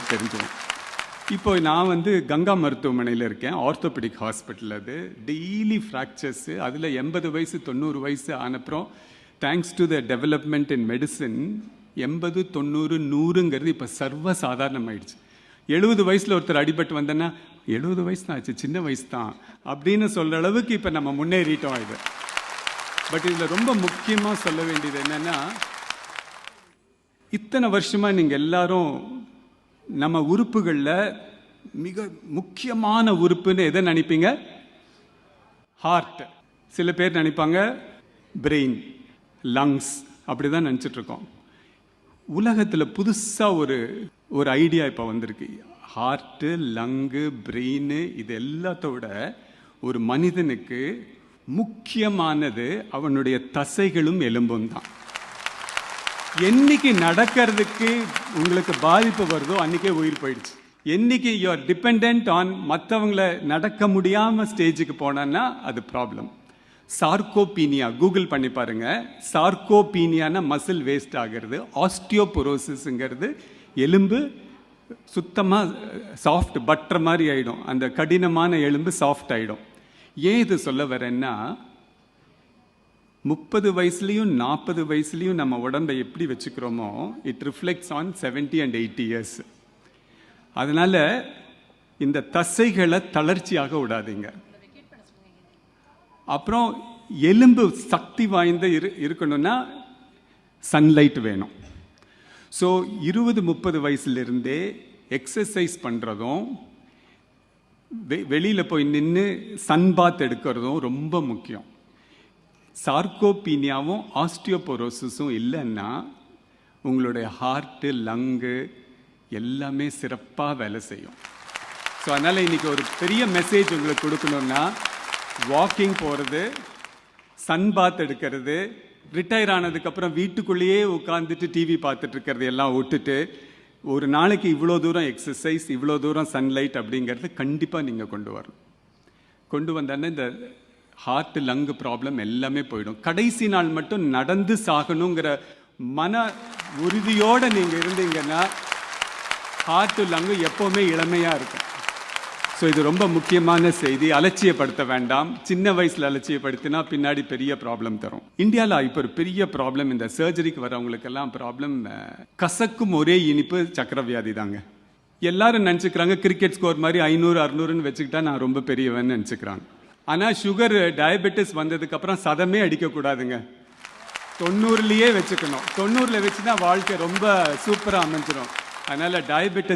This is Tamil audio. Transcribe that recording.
உங்களுக்கு தெரிஞ்சிடும். இப்போ நான் வந்து கங்கா மருத்துவமனையில் இருக்கேன், ஆர்த்தோபெடிக் ஹாஸ்பிட்டல். அது டெய்லி ஃப்ராக்சர்ஸு, அதில் 80 வயசு 90 வயசு ஆனப்புறம் thanks to the development in medicine 80 90 100ங்கிறது இப்போ சர்வ சாதாரணமாயிடுச்சு. 70 வயசில் ஒருத்தர் அடிபட்டு வந்தேன்னா 70 வயசு தான் ஆச்சு, சின்ன வயசு தான் அப்படின்னு சொல்கிற அளவுக்கு இப்போ நம்ம முன்னேறிட்டோம். இது பட் இதில் ரொம்ப முக்கியமாக சொல்ல வேண்டியது என்னென்னா, இத்தனை வருஷமாக நீங்கள் எல்லாரும் நம்ம உறுப்புகளில் மிக முக்கியமான உறுப்புன்னு எதை நினைப்பீங்க? ஹார்ட். சில பேர் நினைப்பாங்க பிரெயின், லங்ஸ், அப்படி தான் நினச்சிட்ருக்கோம். உலகத்தில் புதுசாக ஒரு ஐடியா இப்போ வந்திருக்கு. ஹார்ட்டு, லங்கு, பிரெயின் இது எல்லாத்தோட ஒரு மனிதனுக்கு முக்கியமானது அவனுடைய தசைகளும் எலும்பும் தான். என்னைக்கு நடக்கிறதுக்கு உங்களுக்கு பாதிப்பு வருதோ அன்றைக்கே உயிர் போயிடுச்சு. என்னைக்கு யூ ஆர் டிபெண்ட் ஆன் மற்றவங்களை நடக்க முடியாமல் ஸ்டேஜுக்கு போனான்னா அது ப்ராப்ளம். சார்கோபீனியா கூகுள் பண்ணி பாருங்க. சார்கோபீனியானா மசில் வேஸ்ட் ஆகிறது. ஆஸ்டியோபொரோசிஸ்ங்கிறது எலும்பு சுத்தமாக சாஃப்ட் பட்டர் மாதிரி ஆகிடும். அந்த கடினமான எலும்பு சாஃப்ட் ஆகிடும். ஏன் இது சொல்ல வரேன்னா, 30 வயசுலையும் 40 வயசுலையும் நம்ம உடம்பை எப்படி வச்சுக்கிறோமோ it reflects on 70 and 80 years. அதனால் இந்த தசைகளை தளர்ச்சியாக விடாதீங்க. அப்புறம் எலும்பு சக்தி வாய்ந்த இருக்கணும்னா சன்லைட் வேணும். ஸோ 20-30 வயசுலேருந்தே எக்ஸசைஸ் பண்ணுறதும் வெளியில் போய் நின்று சன்பாத் எடுக்கிறதும் ரொம்ப முக்கியம். சார்கோபீனியாவும் ஆஸ்டியோபொரோசிஸும் இல்லைன்னா உங்களுடைய ஹார்ட்டு, லங்கு எல்லாமே சிறப்பாக வேலை செய்யும். ஸோ அதனால் இன்றைக்கி ஒரு பெரிய மெசேஜ் உங்களுக்கு கொடுக்கணுன்னா, வாக்கிங் போகிறது, சன்பாத் எடுக்கிறது, ரிட்டையர் ஆனதுக்கப்புறம் வீட்டுக்குள்ளேயே உட்காந்துட்டு டிவி பார்த்துட்டு இருக்கிறது எல்லாம் விட்டுட்டு ஒரு நாளைக்கு இவ்வளோ தூரம் எக்ஸசைஸ், இவ்வளோ தூரம் சன்லைட் அப்படிங்கிறது கண்டிப்பாக நீங்கள் கொண்டு வரணும். கொண்டு வந்தானே இந்த ஹார்ட், லங்கு ப்ராப்ளம் எல்லாமே போயிடும். கடைசி நாள் மட்டும் நடந்து சாகணுங்கிற மன உறுதியோடு நீங்கள் இருந்தீங்கன்னா ஹார்ட், லங்கு எப்போவுமே இளமையாக இருக்கும். ஸோ இது ரொம்ப முக்கியமான செய்தி. அலட்சியப்படுத்த வேண்டாம். சின்ன வயசில் அலட்சியப்படுத்தினா பின்னாடி பெரிய ப்ராப்ளம் தரும். இந்தியாவில் இப்போ ஒரு பெரிய ப்ராப்ளம், இந்த சர்ஜரிக்கு வரவங்களுக்கெல்லாம் ப்ராப்ளம், கசக்கும் ஒரே இனிப்பு சக்கரவியாதி தாங்க. எல்லாரும் நினச்சிக்கிறாங்க கிரிக்கெட் ஸ்கோர் மாதிரி 500 600ன்னு வச்சுக்கிட்டா நான் ரொம்ப பெரியவன்னு நினச்சிக்கிறாங்க. ஆனால் சுகர், டயபெட்டிஸ் வந்ததுக்கப்புறம் சதமே அடிக்கக்கூடாதுங்க. 90லேயே வச்சுக்கணும். 90ல் வச்சுன்னா வாழ்க்கை ரொம்ப சூப்பராக அமைஞ்சிடும். அதனால் டயபெட்டிஸ்